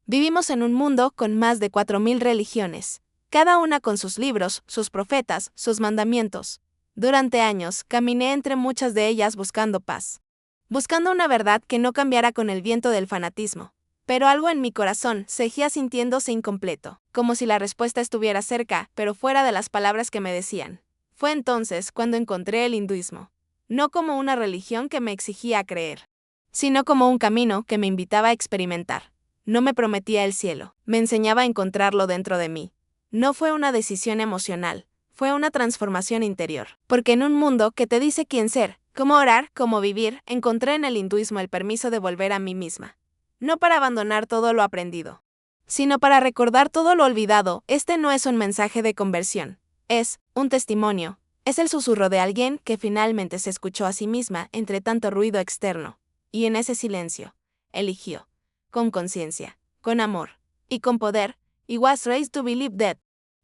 Vivimos en un mundo con más de 4000 religiones, cada una con sus libros, sus profetas, sus mandamientos. Durante años, caminé entre muchas de ellas buscando paz. Buscando una verdad que no cambiara con el viento del fanatismo. Pero algo en mi corazón seguía sintiéndose incompleto, como si la respuesta estuviera cerca, pero fuera de las palabras que me decían. Fue entonces cuando encontré el hinduismo. No como una religión que me exigía creer, sino como un camino que me invitaba a experimentar. No me prometía el cielo, me enseñaba a encontrarlo dentro de mí. No fue una decisión emocional, fue una transformación interior. Porque en un mundo que te dice quién ser, cómo orar, cómo vivir, encontré en el hinduismo el permiso de volver a mí misma. No para abandonar todo lo aprendido, sino para recordar todo lo olvidado. Este no es un mensaje de conversión, es un testimonio, es el susurro de alguien que finalmente se escuchó a sí misma entre tanto ruido externo, y en ese silencio, eligió, con conciencia, con amor, y con poder, y was raised to believe that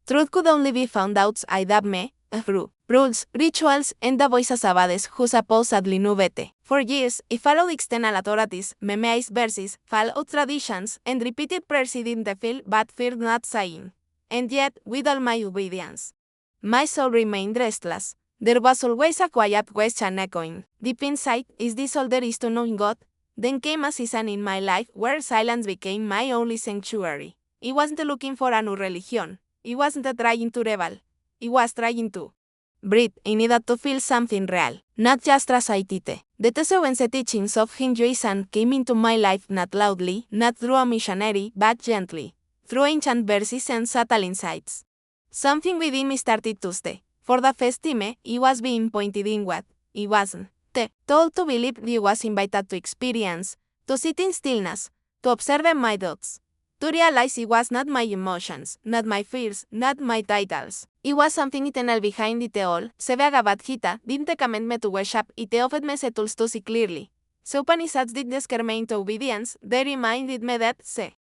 truth could only be found outside of me, through rules, rituals, and the voices of others who supposedly knew better. For years, I followed external authorities, memorized verses, followed traditions, and repeated prayers in the field but feared not saying. And yet, with all my obedience, my soul remained restless. There was always a quiet question echoing. Deep inside, is this all there is to knowing God? Then came a season in my life where silence became my only sanctuary. I wasn't looking for a new religion. I wasn't trying to rebel. I was trying to breathe. I needed to feel something real, not just recite. The TSONC teachings of Hinduism came into my life not loudly, not through a missionary, but gently, through ancient verses and subtle insights. Something within me started to stay. For the first time, I was being pointed inward. I wasn't told to believe. I was invited to experience, to sit in stillness, to observe my thoughts, to realize it was not my emotions, not my fears, not my titles. It was something eternal behind it all. Se Bhagavad Gita didn't command me to worship, it offered me the tools to see clearly. The Upanishads didn't scare me into obedience, they reminded me that the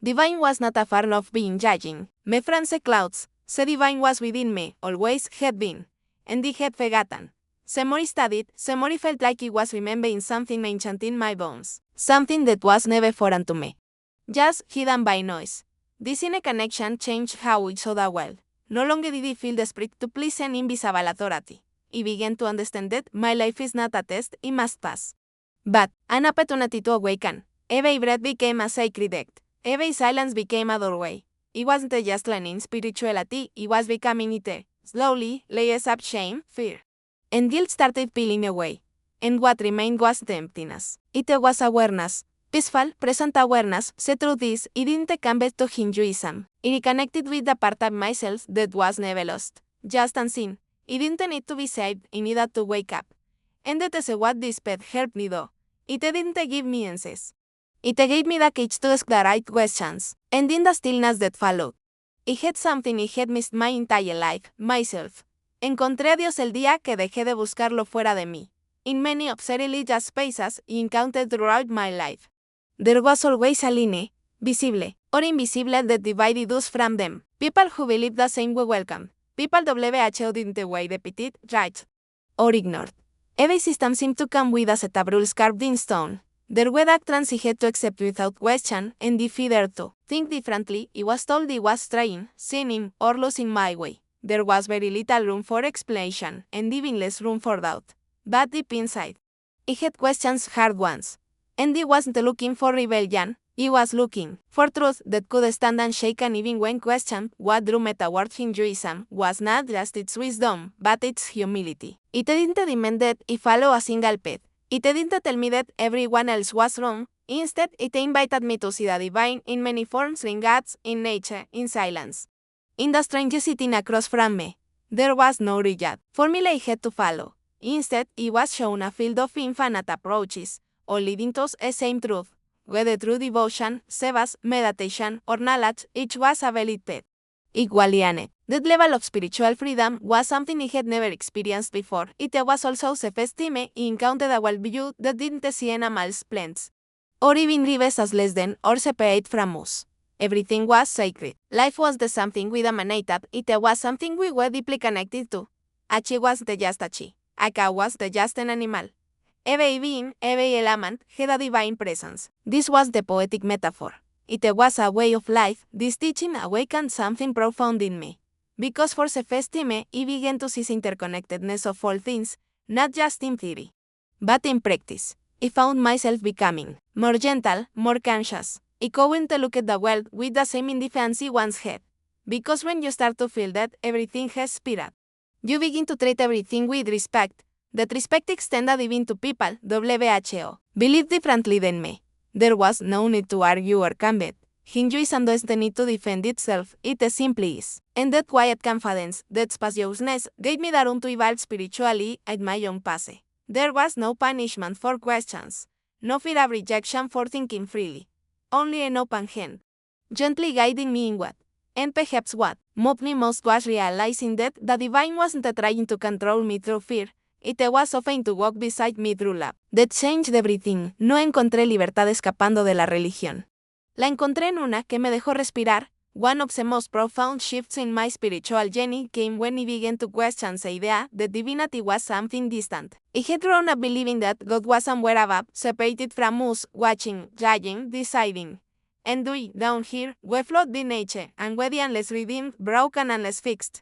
divine was not afar off being judging. Me from the clouds, the divine was within me, always had been. And I had forgotten. The more I studied, the more I felt like I was remembering something ancient in my bones. Something that was never foreign to me. Just hidden by noise. This inner connection changed how I saw the world. No longer did I feel desperate to please an invisible authority. I began to understand that my life is not a test I must pass, but an opportunity to awaken. Every breath became a sacred act. Every silence became a doorway. I wasn't just learning spirituality, I was becoming it. Slowly, layers of shame, fear, and guilt started peeling away. And what remained was the emptiness. It was awareness. Peaceful, present awareness. The truth is, I didn't come back to Hinduism. I reconnected with the part of myself that was never lost, just unseen. I didn't need to be saved, I needed to wake up. And that is what this path helped me do. It didn't give me answers. It gave me the courage to ask the right questions. And in the stillness that followed, I had something I had missed my entire life, myself. Encontré a Dios el día que dejé de buscarlo fuera de mí. In many of the religious spaces I encountered throughout my life, there was always a line, visible or invisible, that divided us from them. People who believed the same were welcome. People who didn't way repeated, right, or ignored. Every system seemed to come with a set of rules carved in stone. There were doctrines I had to accept without question, and if I dared to think differently, I was told I was trying, sinning, or losing my way. There was very little room for explanation, and even less room for doubt. But deep inside, I had questions, hard ones. And I wasn't looking for rebellion, I was looking for truth that could stand unshaken even when questioned. What drew me toward Hinduism was not just its wisdom, but its humility. It didn't demand that I follow a single path. It didn't tell me that everyone else was wrong. Instead, it invited me to see the divine in many forms, in gods, in nature, in silence. In the strangest sitting across from me, there was no rigid formula I had to follow. Instead, I was shown a field of infinite approaches, all leading to a same truth. Whether through devotion, sevas, meditation, or knowledge, each was a valid path. Igualiane. That level of spiritual freedom was something I had never experienced before. It was also the first time I encountered a worldview that didn't see animals, plants, or even rivers as less than or separate from us. Everything was sacred. Life was the something we dominated. It was something we were deeply connected to. Achi was the just Achi. A cow was the just an animal. Every being, every element, had a divine presence. This was the poetic metaphor. It was a way of life. This teaching awakened something profound in me. Because for the first time, I began to see the interconnectedness of all things, not just in theory, but in practice. I found myself becoming more gentle, more conscious. I couldn't look at the world with the same indifference I once had. Because when you start to feel that everything has spirit, you begin to treat everything with respect. That respect extended even to people, WHO, believe differently than me. There was no need to argue or combat. Hinduism doesn't need to defend itself, it simply is. And that quiet confidence, that spaciousness, gave me the room to evolve spiritually at my own pace. There was no punishment for questions, no fear of rejection for thinking freely. Only an open hand, gently guiding me inward. And perhaps what moved me most was realizing that the divine wasn't trying to control me through fear, it was offering to walk beside me through love. That changed everything. No encontré libertad escapando de la religión. La encontré en una que me dejó respirar. One of the most profound shifts in my spiritual journey came when I began to question the idea that divinity was something distant. I had grown up believing that God was somewhere above, separated from us, watching, judging, deciding. And we, down here, we float by nature, unworthy unless redeemed, broken unless fixed,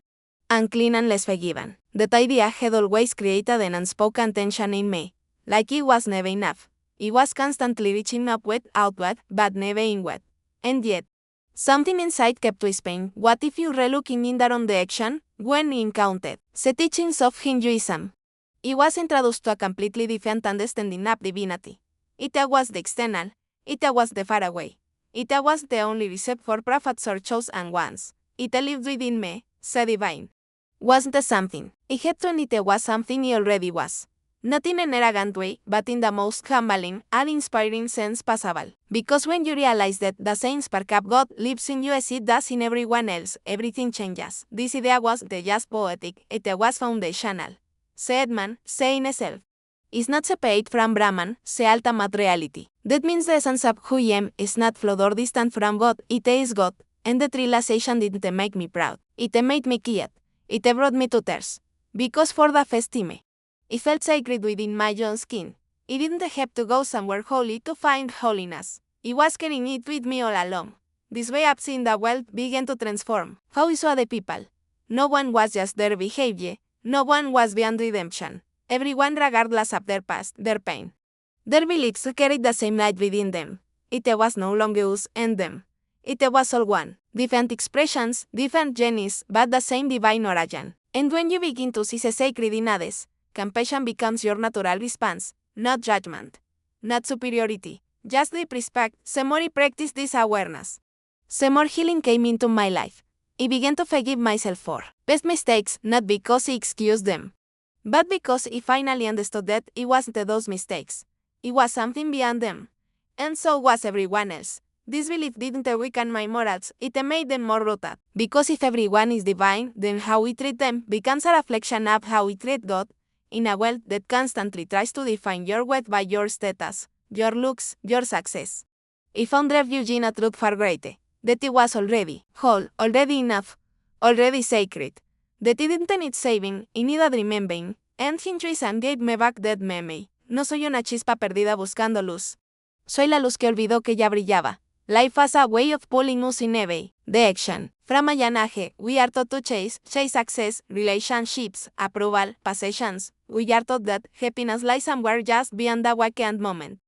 unclean unless forgiven. That idea had always created an unspoken tension in me. Like it was never enough. It was constantly reaching upward, outward, but never inward. And yet, something inside kept whispering, what if you were looking in the wrong direction? When I encountered the teachings of Hinduism, I was introduced to a completely different understanding of divinity. It was the external, it was the faraway. It was the only recipe for prophets or chosen ones. It lived within me, the divine. Wasn't a something. I had to, and it was something I already was. Not in an arrogant way, but in the most humbling and inspiring sense possible. Because when you realize that the same spark of God lives in you as it does in everyone else, everything changes. This idea was the just poetic, it was foundational. The Atman, the inner self, is not separate from Brahman, the ultimate reality. That means the essence of who I am is not flawed or distant from God, it is God. And that realization didn't make me proud. It made me quiet. It brought me to tears. Because for the first time, I felt sacred within my own skin. I didn't have to go somewhere holy to find holiness. I was carrying it with me all along. This way of seeing the world began to transform how I saw the people. No one was just their behavior. No one was beyond redemption. Everyone, regardless of their past, their pain, their beliefs, carried the same light within them. It was no longer us and them. It was all one. Different expressions, different journeys, but the same divine origin. And when you begin to see the sacred in others, compassion becomes your natural response, not judgment, not superiority, just deep respect. The more I practiced this awareness, the more healing came into my life. I began to forgive myself for past mistakes, not because I excused them, but because I finally understood that it wasn't those mistakes. It was something beyond them. And so was everyone else. This belief didn't weaken my morals, it made them more rooted. Because if everyone is divine, then how we treat them becomes a reflection of how we treat God, in a world that constantly tries to define your worth by your status, your looks, your success. I found refuge in a truth far greater, that it was already whole, already enough, already sacred, that it didn't need saving, it needed remembering, and Hinduism gave me back that memory. No soy una chispa perdida buscando luz. Soy la luz que olvidó que ya brillaba. Life has a way of pulling us in every direction. From a young age, we are taught to chase success, relationships, approval, possessions. We are taught that happiness lies somewhere just beyond the vacant moment.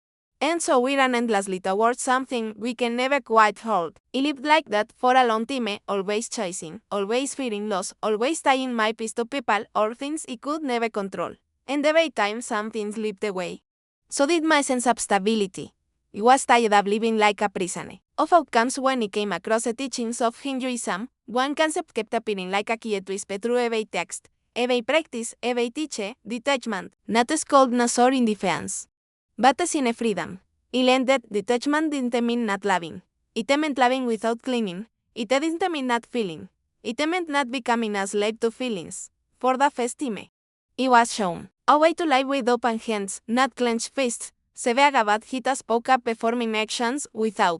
And so we run endlessly towards something we can never quite hold. I lived like that for a long time, always chasing, always fearing loss, always tying my peace to people or things I could never control. And every time some things slipped away, so did my sense of stability. I was tired of living like a prisoner of outcomes. When I came across the teachings of Hinduism, one concept kept appearing like a key twist through every text, every practice, every teacher: detachment, not as coldness or indifference, but as inner freedom. I learned that detachment didn't mean not loving. It meant loving without clinging. It didn't mean not feeling. It meant not becoming a slave to feelings. For the first time, I was shown a way to live with open hands, not clenched fists. The Bhagavad Gita spoke up performing actions without